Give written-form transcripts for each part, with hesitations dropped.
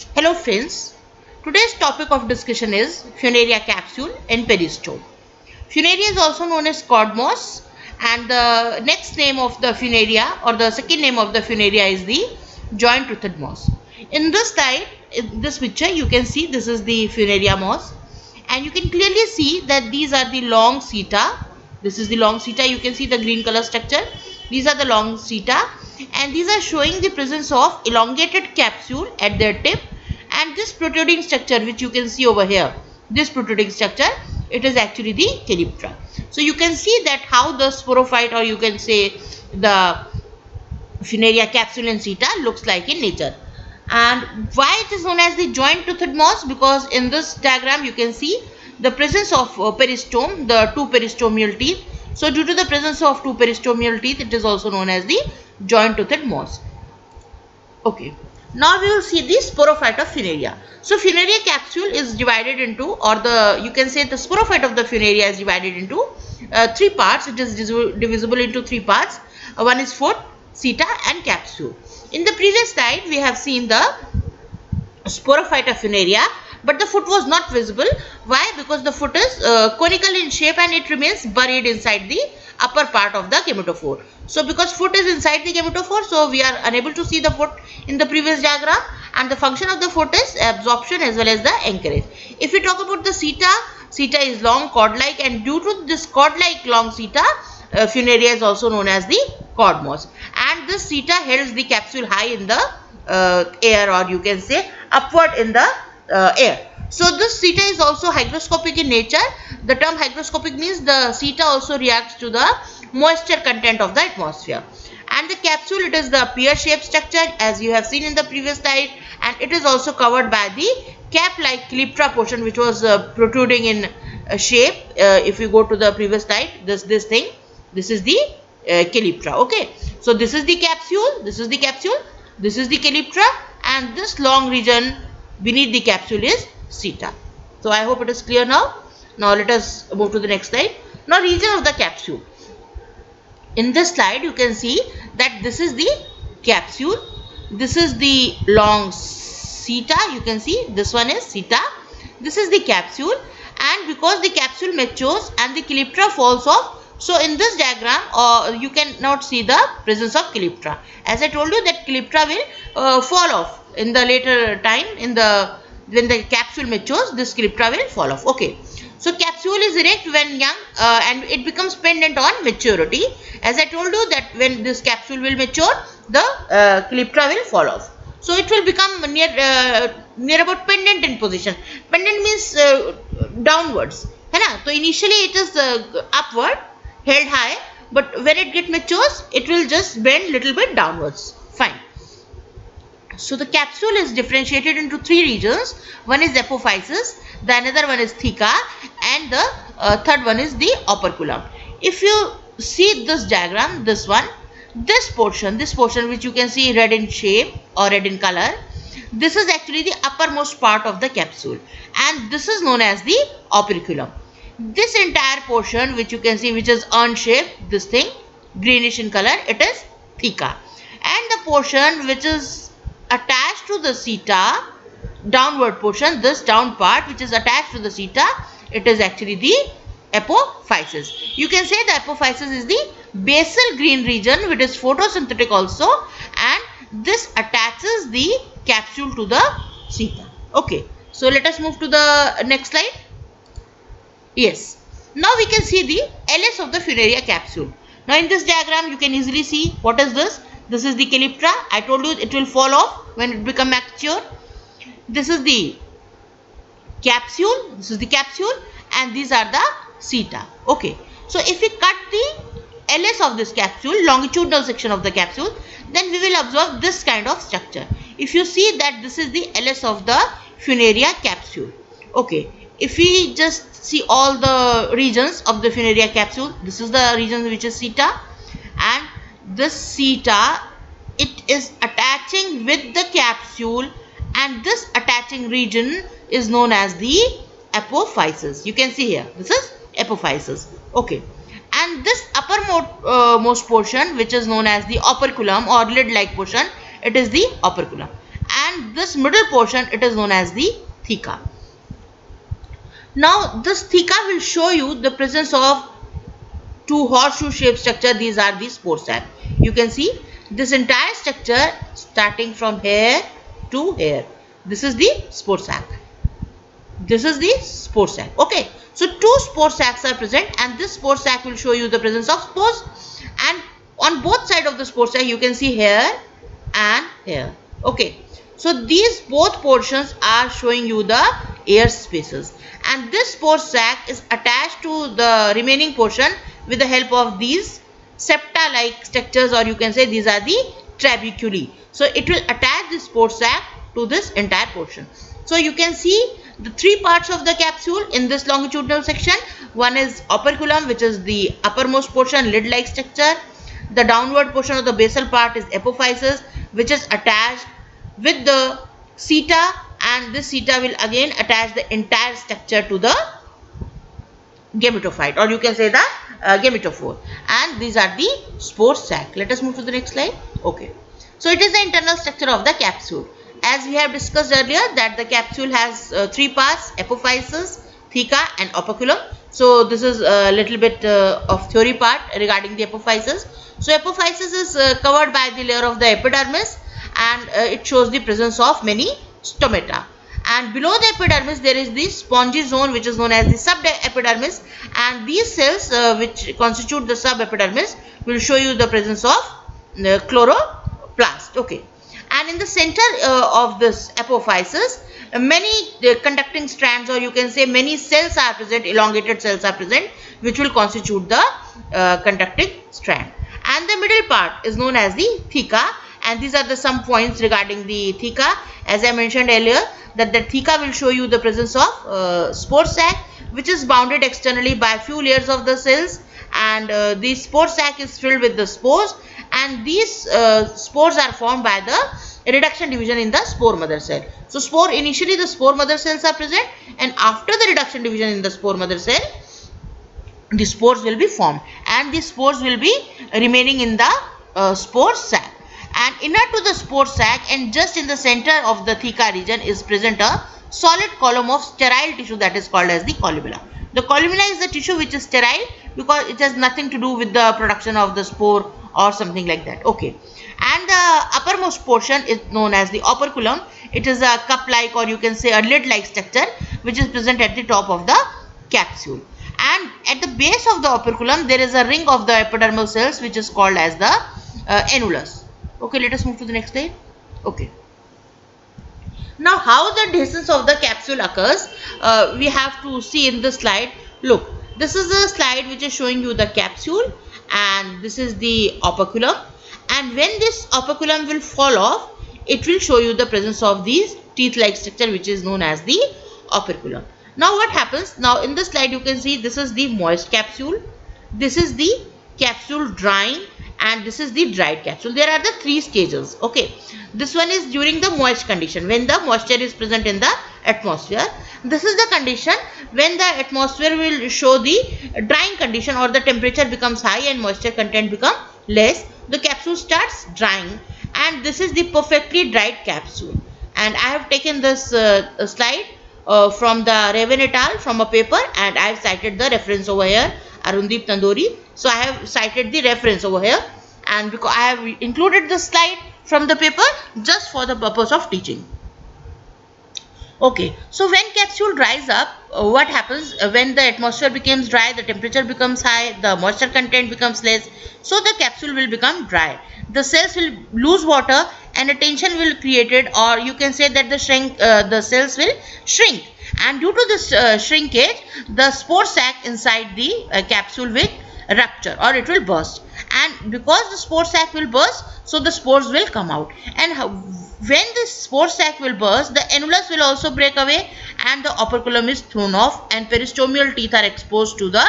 Hello friends, today's topic of discussion is Funaria capsule and peristome. Funaria is also known as cod moss, and the next name of the Funaria or the second name of the Funaria is the joint toothed moss. In this slide, in this picture you can see this is the Funaria moss, and you can clearly see that these are the long seta. This is the long seta. You can see the green color structure. These are the long seta, and these are showing the presence of elongated capsule at their tip, and this protruding structure which you can see over here, this protruding structure, it is actually the calyptra. So you can see that how the sporophyte, or you can say the Funaria capsule and seta, looks like in nature. And why it is known as the joint toothed moss? Because in this diagram you can see the presence of peristome, the two peristomial teeth. So due to the presence of two peristomial teeth, it is also known as the joint toothed moss. Okay. Now we will see the sporophyte of Funaria. So Funaria capsule is divided into, or you can say the sporophyte of the Funaria is divided into three parts. It is divisible into three parts. One is foot, seta and capsule. In the previous slide we have seen the sporophyte of Funaria, but the foot was not visible. Why? Because the foot is conical in shape and it remains buried inside the upper part of the gametophore. So because foot is inside the gametophore, so we are unable to see the foot in the previous diagram, and the function of the foot is absorption as well as the anchorage. If we talk about the seta, seta is long cord-like, and due to this cord-like long seta, Funaria is also known as the cod moss, and this seta holds the capsule high in the air, or you can say upward in the air. So this seta is also hygroscopic in nature. The term hygroscopic means the seta also reacts to the moisture content of the atmosphere. And the capsule, it is the pear shaped structure as you have seen in the previous slide, and it is also covered by the cap like calyptra portion which was protruding in shape. If you go to the previous slide, this thing, this is the calyptra. Okay, so this is the capsule, this is the capsule, this is the calyptra, and this long region beneath the capsule is seta. So I hope it is clear now. Now let us move to the next slide. Now region of the capsule. In this slide you can see that this is the capsule, this is the long seta, you can see this one is seta, this is the capsule, and because the capsule matures and the calyptra falls off, so in this diagram you cannot see the presence of calyptra. As I told you that calyptra will fall off in the later time, when the capsule matures, this calyptra will fall off. Okay. So capsule is erect when young and it becomes pendant on maturity. As I told you that when this capsule will mature, the calyptra will fall off. So it will become near about pendant in position. Pendant means downwards. है ना? So initially it is upward, held high, but when it gets matures, it will just bend little bit downwards. Fine. So the capsule is differentiated into three regions. One is apophysis, the another one is theca, and the third one is the operculum. If you see this diagram, this one, this portion which you can see red in shape or red in color, this is actually the uppermost part of the capsule, and this is known as the operculum. This entire portion which you can see, which is urn shape, this thing greenish in color, it is theca, and the portion which is attached to the seta, downward portion, this down part which is attached to the seta, it is actually the apophysis. You can say the apophysis is the basal green region which is photosynthetic also, and this attaches the capsule to the seta. Okay, so let us move to the next slide. Yes, now we can see the LS of the Funaria capsule. Now in this diagram you can easily see what is this. This is the calyptra. I told you it will fall off when it become mature. This is the capsule. This is the capsule, and these are the seta. Okay. So if we cut the LS of this capsule, longitudinal section of the capsule, then we will observe this kind of structure. If you see that this is the LS of the Funaria capsule. Okay. If we just see all the regions of the Funaria capsule, this is the region which is seta, and this seta, it is attaching with the capsule, and this attaching region is known as the apophysis. You can see here, this is apophysis. Okay, and this uppermost portion which is known as the operculum or lid like portion, it is the operculum, and this middle portion, it is known as the theca. Now this theca will show you the presence of two horseshoe shaped structure. These are the spore sac. You can see this entire structure starting from here to here. This is the spore sac. This is the spore sac. Okay, so two spore sacs are present, and this spore sac will show you the presence of spores, and on both sides of the spore sac you can see here and here. Okay, so these both portions are showing you the air spaces, and this spore sac is attached to the remaining portion with the help of these septa like structures, or you can say these are the trabeculae. So it will attach the spore sac to this entire portion. So you can see the three parts of the capsule in this longitudinal section. One is operculum, which is the uppermost portion, lid like structure. The downward portion of the basal part is apophysis, which is attached with the seta, and this seta will again attach the entire structure to the gametophyte, or you can say the gametophore, and these are the spore sac. Let us move to the next slide. Okay, so it is the internal structure of the capsule. As we have discussed earlier, that the capsule has three parts: apophysis, theca, and operculum. So this is a little bit of theory part regarding the apophysis. So apophysis is covered by the layer of the epidermis, and it shows the presence of many stomata. And below the epidermis there is the spongy zone, which is known as the subepidermis, and these cells which constitute the subepidermis will show you the presence of chloroplast. Okay, and in the center of this apophysis, many conducting strands, or you can say many cells are present, elongated cells are present, which will constitute the conducting strand. And the middle part is known as the theca, and these are the some points regarding the theca. As I mentioned earlier, that the theca will show you the presence of spore sac, which is bounded externally by few layers of the cells, and the spore sac is filled with the spores, and these spores are formed by the reduction division in the spore mother cell. So initially the spore mother cells are present, and after the reduction division in the spore mother cell, the spores will be formed, and the spores will be remaining in the spore sac. And inner to the spore sac and just in the center of the theca region is present a solid column of sterile tissue that is called as the columella. The columella is the tissue which is sterile because it has nothing to do with the production of the spore or something like that. Okay, and the uppermost portion is known as the operculum. It is a cup-like, or you can say a lid-like structure, which is present at the top of the capsule. And at the base of the operculum there is a ring of the epidermal cells, which is called as the annulus. Okay, let us move to the next slide. Okay. Now, how the dehiscence of the capsule occurs, we have to see in this slide. Look, this is a slide which is showing you the capsule, and this is the operculum. And when this operculum will fall off, it will show you the presence of these teeth-like structure, which is known as the operculum. Now, what happens? Now, in this slide, you can see this is the moist capsule. This is the capsule drying, and this is the dried capsule. There are the three stages. Okay, this one is during the moist condition, when the moisture is present in the atmosphere. This is the condition when the atmosphere will show the drying condition, or the temperature becomes high and moisture content become less. The capsule starts drying, and this is the perfectly dried capsule. And I have taken this slide from the Raven et al. From a paper, and I have cited the reference over here, Arundeep Tandori. So I have cited the reference over here, and because I have included the slide from the paper just for the purpose of teaching. Okay, so when capsule dries up, what happens? When the atmosphere becomes dry, the temperature becomes high, the moisture content becomes less, so the capsule will become dry. The cells will lose water, and a tension will be created, or you can say that the cells will shrink. And due to this shrinkage, the spore sac inside the capsule will rupture, or it will burst. And because the spore sac will burst, so the spores will come out. And when this spore sac will burst, the annulus will also break away, and the operculum is thrown off, and peristomial teeth are exposed to the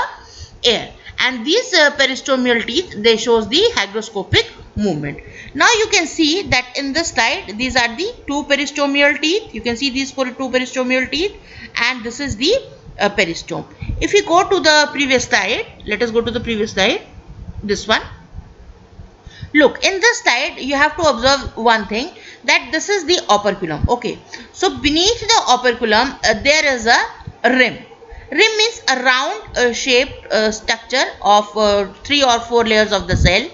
air. And these peristomial teeth, they shows the hygroscopic movement. Now you can see that in this slide, these are the two peristomial teeth. You can see these two peristomial teeth, and this is the peristome. If we go to the previous slide, let us go to the previous slide, this one. Look, in this slide, you have to observe one thing, that this is the operculum. Okay, so beneath the operculum there is a rim. Rim means a round shaped structure of 3 or 4 layers of the cell,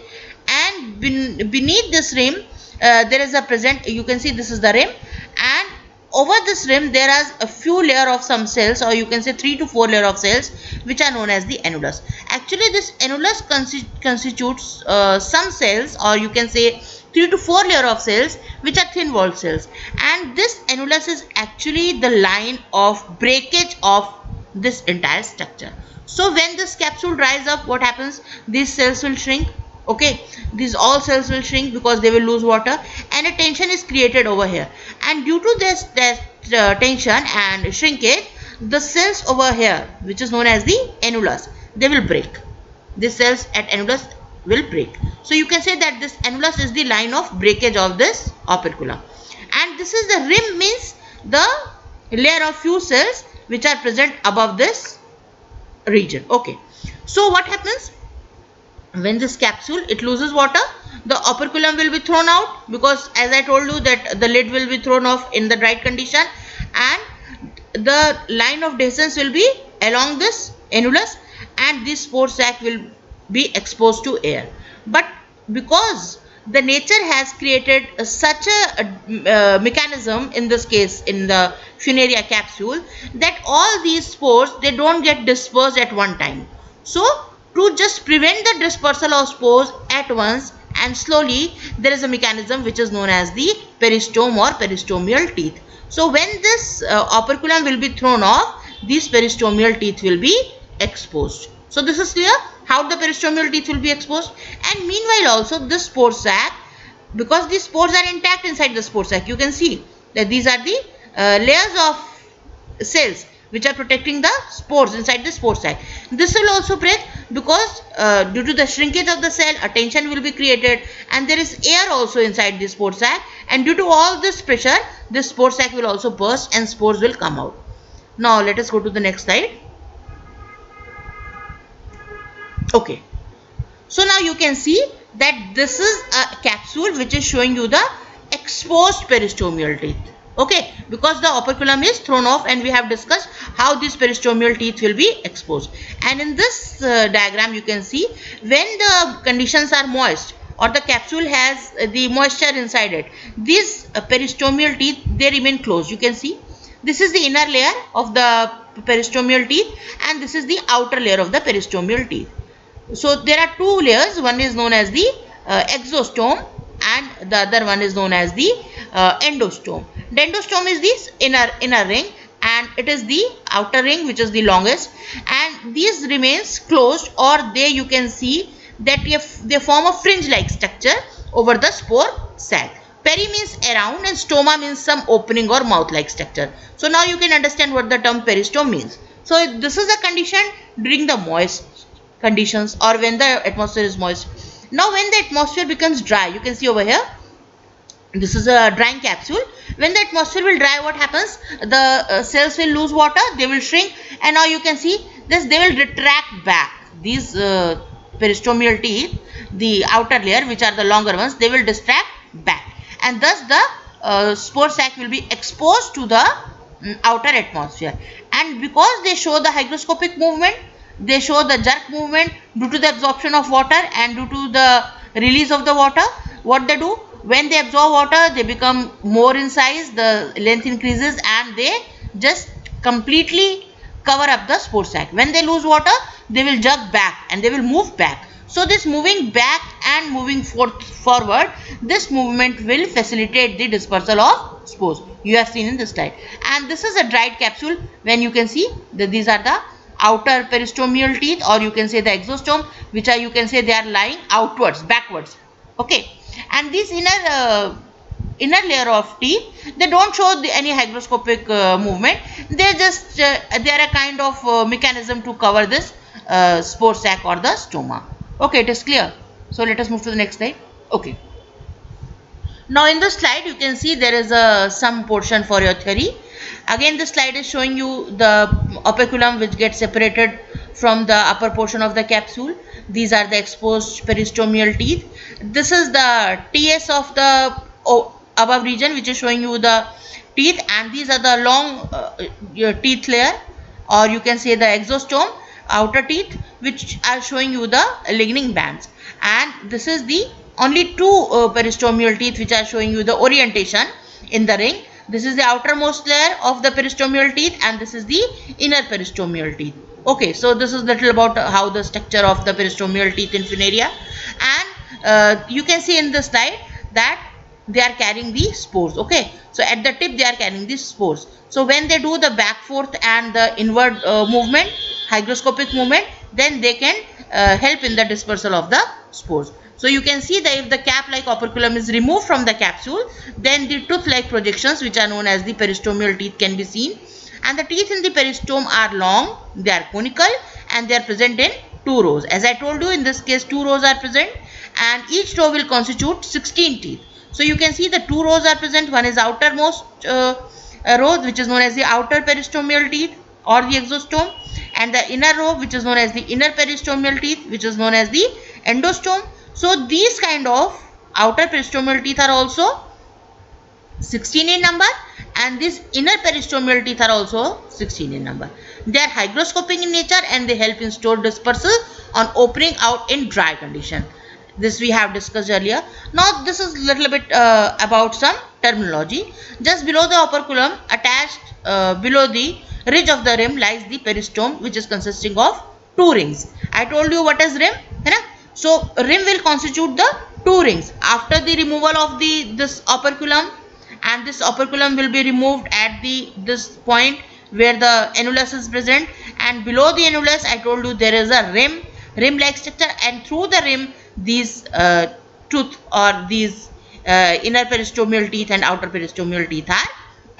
and beneath this rim there is a present, you can see this is the rim, and over this rim there is a few layer of some cells, or you can say 3 to 4 layer of cells, which are known as the annulus. Actually this annulus constitutes some cells, or you can say 3 to 4 layer of cells, which are thin walled cells, and this annulus is actually the line of breakage of this entire structure. So when this capsule dries up, what happens? These cells will shrink. Okay, these all cells will shrink because they will lose water, and a tension is created over here, and due to this tension and shrinkage, the cells over here, which is known as the annulus, they will break. The cells at annulus will break. So you can say that this annulus is the line of breakage of this operculum, and this is the rim, means the layer of few cells which are present above this region. Okay, so what happens when this capsule, it loses water? The operculum will be thrown out, because as I told you that the lid will be thrown off in the dried condition, and the line of descent will be along this annulus, and this spore sac will be exposed to air. But because the nature has created such a mechanism in this case in the Funaria capsule, that all these spores, they don't get dispersed at one time. So to just prevent the dispersal of spores at once and slowly, there is a mechanism which is known as the peristome or peristomial teeth. So when this operculum will be thrown off, these peristomial teeth will be exposed. So this is clear how the peristomial teeth will be exposed. And meanwhile also this spore sac, because these spores are intact inside the spore sac, you can see that these are the layers of cells which are protecting the spores inside the spore sac. This will also break because due to the shrinkage of the cell, a tension will be created, and there is air also inside the spore sac, and due to all this pressure, this spore sac will also burst and spores will come out. Now let us go to the next slide. Okay, so now you can see that this is a capsule which is showing you the exposed peristomial teeth. Okay, because the operculum is thrown off, and we have discussed how these peristomial teeth will be exposed. And in this diagram you can see, when the conditions are moist, or the capsule has the moisture inside it, these peristomial teeth, they remain closed. You can see this is the inner layer of the peristomial teeth, and this is the outer layer of the peristomial teeth. So there are two layers, one is known as the exostome, and the other one is known as the endostome. The endostome is this inner ring, and it is the outer ring which is the longest, and these remains closed, or they, you can see that they form a fringe like structure over the spore sac. Peri means around, and stoma means some opening or mouth like structure. So now you can understand what the term peristome means. So this is a condition during the moist conditions, or when the atmosphere is moist. Now when the atmosphere becomes dry, you can see over here, this is a drying capsule. When the atmosphere will dry, what happens? The cells will lose water, they will shrink, and now you can see this, they will retract back. These peristomial teeth, the outer layer, which are the longer ones, they will distract back, and thus the spore sac will be exposed to the outer atmosphere. And because they show the hygroscopic movement, they show the jerk movement due to the absorption of water and due to the release of the water. What they do, when they absorb water, they become more in size, the length increases, and they just completely cover up the spore sac. When they lose water, they will jerk back and they will move back. So this moving back and moving forward, this movement will facilitate the dispersal of spores. You have seen in this slide. And this is a dried capsule. When you can see that these are the outer peristomial teeth, or you can say the exostome, which are, you can say, they are lying outwards, backwards. Okay, and this inner layer of teeth, they don't show any hygroscopic movement. They just they are a kind of mechanism to cover this spore sac or the stoma. Okay, it is clear. So let us move to the next slide. Okay, now in the slide you can see there is some portion for your theory. Again, this slide is showing you the operculum which gets separated from the upper portion of the capsule. These are the exposed peristomial teeth. This is the TS of the above region which is showing you the teeth, and these are the long your teeth layer, or you can say the exostome, outer teeth, which are showing you the lignin bands. And this is the only two peristomial teeth which are showing you the orientation in the ring. This is the outermost layer of the peristomial teeth, and this is the inner peristomial teeth. Okay, so this is little about how the structure of the peristomial teeth in Funaria. And you can see in the slide that they are carrying the spores. Okay, so at the tip they are carrying the spores. So when they do the back forth and the inward movement, hygroscopic movement, then they can help in the dispersal of the spores. So you can see that if the cap like operculum is removed from the capsule, then the tooth like projections which are known as the peristomial teeth can be seen. And the teeth in the peristome are long, they are conical, and they are present in 2 rows. As I told you, in this case 2 rows are present, and each row will constitute 16 teeth. So you can see the 2 rows are present. One is outermost row, which is known as the outer peristomial teeth or the exostome, and the inner row which is known as the inner peristomial teeth, which is known as the endostome. So these kind of outer peristomial teeth are also 16 in number, and these inner peristomial teeth are also 16 in number. They are hygroscopic in nature, and they help in stored dispersal on opening out in dry condition. This we have discussed earlier. Now this is little bit about some terminology. Just below the operculum, attached below the ridge of the rim, lies the peristome, which is consisting of 2 rings. I told you what is rim, right? So rim will constitute the 2 rings. After the removal of this operculum, and this operculum will be removed at this point where the annulus is present, and below the annulus I told you there is a rim like structure, and through the rim these tooth or these inner peristomial teeth and outer peristomial teeth are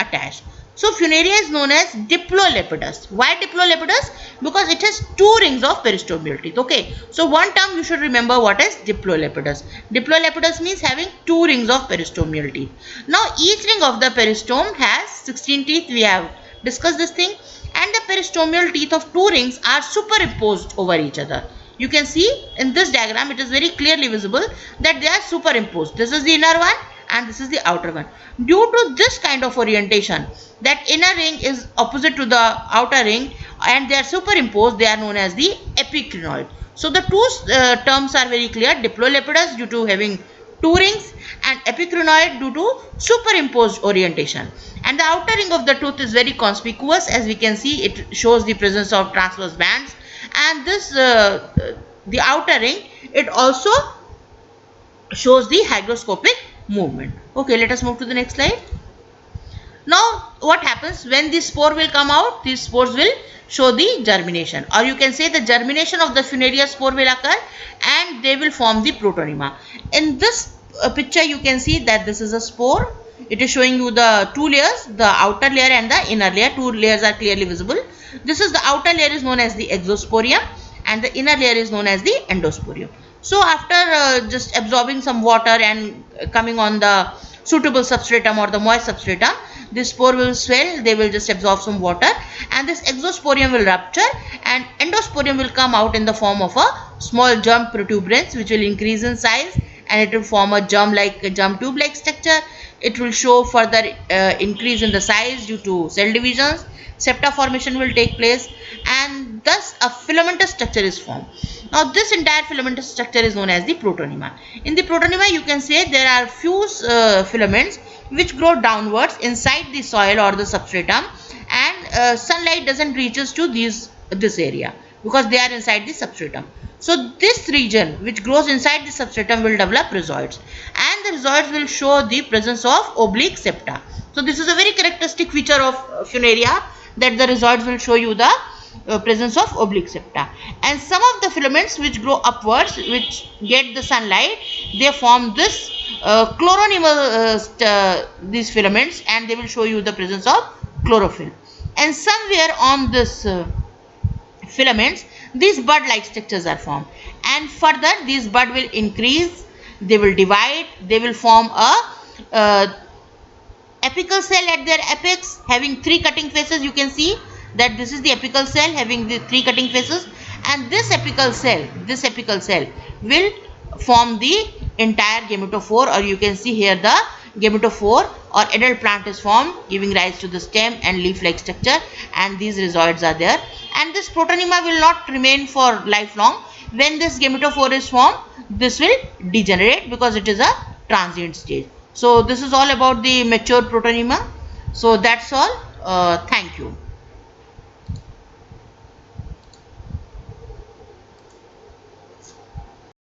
attached. So Funaria is known as diplolepidus. Why diplolepidus? Because it has 2 rings of peristomial teeth. Okay, so one term you should remember, what is diplolepidus. Diplolepidus means having 2 rings of peristomial teeth. Now each ring of the peristome has 16 teeth. We have discussed this thing, and the peristomial teeth of 2 rings are superimposed over each other. You can see in this diagram, it is very clearly visible that they are superimposed. This is the inner one and this is the outer one. Due to this kind of orientation, that inner ring is opposite to the outer ring and they are superimposed, they are known as the epicrinoid. So the two terms are very clear. Diplolepidus due to having 2 rings, and epicrinoid due to superimposed orientation. And the outer ring of the tooth is very conspicuous. As we can see, it shows the presence of transverse bands, and this the outer ring, it also shows the hygroscopic movement. Okay, let us move to the next slide. Now what happens when the spore will come out? These spores will show the germination, or you can say the germination of the Funaria spore will occur, and they will form the protonema. In this picture you can see that this is a spore. It is showing you the 2 layers, the outer layer and the inner layer. 2 layers are clearly visible. This is the outer layer is known as the exosporium, and the inner layer is known as the endosporium. So after just absorbing some water and coming on the suitable substratum or the moist substratum, this spore will swell, they will just absorb some water, and this exosporium will rupture, and endosporium will come out in the form of a small germ protuberance, which will increase in size, and it will form a germ tube like structure. It will show further increase in the size due to cell divisions. Septa formation will take place, and thus a filamentous structure is formed. Now this entire filamentous structure is known as the protonema. In the protonema you can say there are fuse filaments which grow downwards inside the soil or the substratum, and sunlight doesn't reaches to this area because they are inside the substratum. So this region which grows inside the substratum will develop rhizoids, and the rhizoids will show the presence of oblique septa. So this is a very characteristic feature of Funaria, that the rhizoids will show you the presence of oblique septa. And some of the filaments which grow upwards, which get the sunlight, they form this chloronemal these filaments, and they will show you the presence of chlorophyll. And somewhere on this filaments, these bud like structures are formed, and further these bud will increase, they will divide, they will form a apical cell at their apex having 3 cutting faces. You can see that this is the apical cell having the 3 cutting faces, and this apical cell will form the entire gametophore, or you can see here the gametophore or adult plant is formed, giving rise to the stem and leaf-like structure, and these rhizoids are there. And this protonema will not remain for lifelong. When this gametophore is formed, this will degenerate because it is a transient stage. So this is all about the mature protonema. So that's all. Thank you.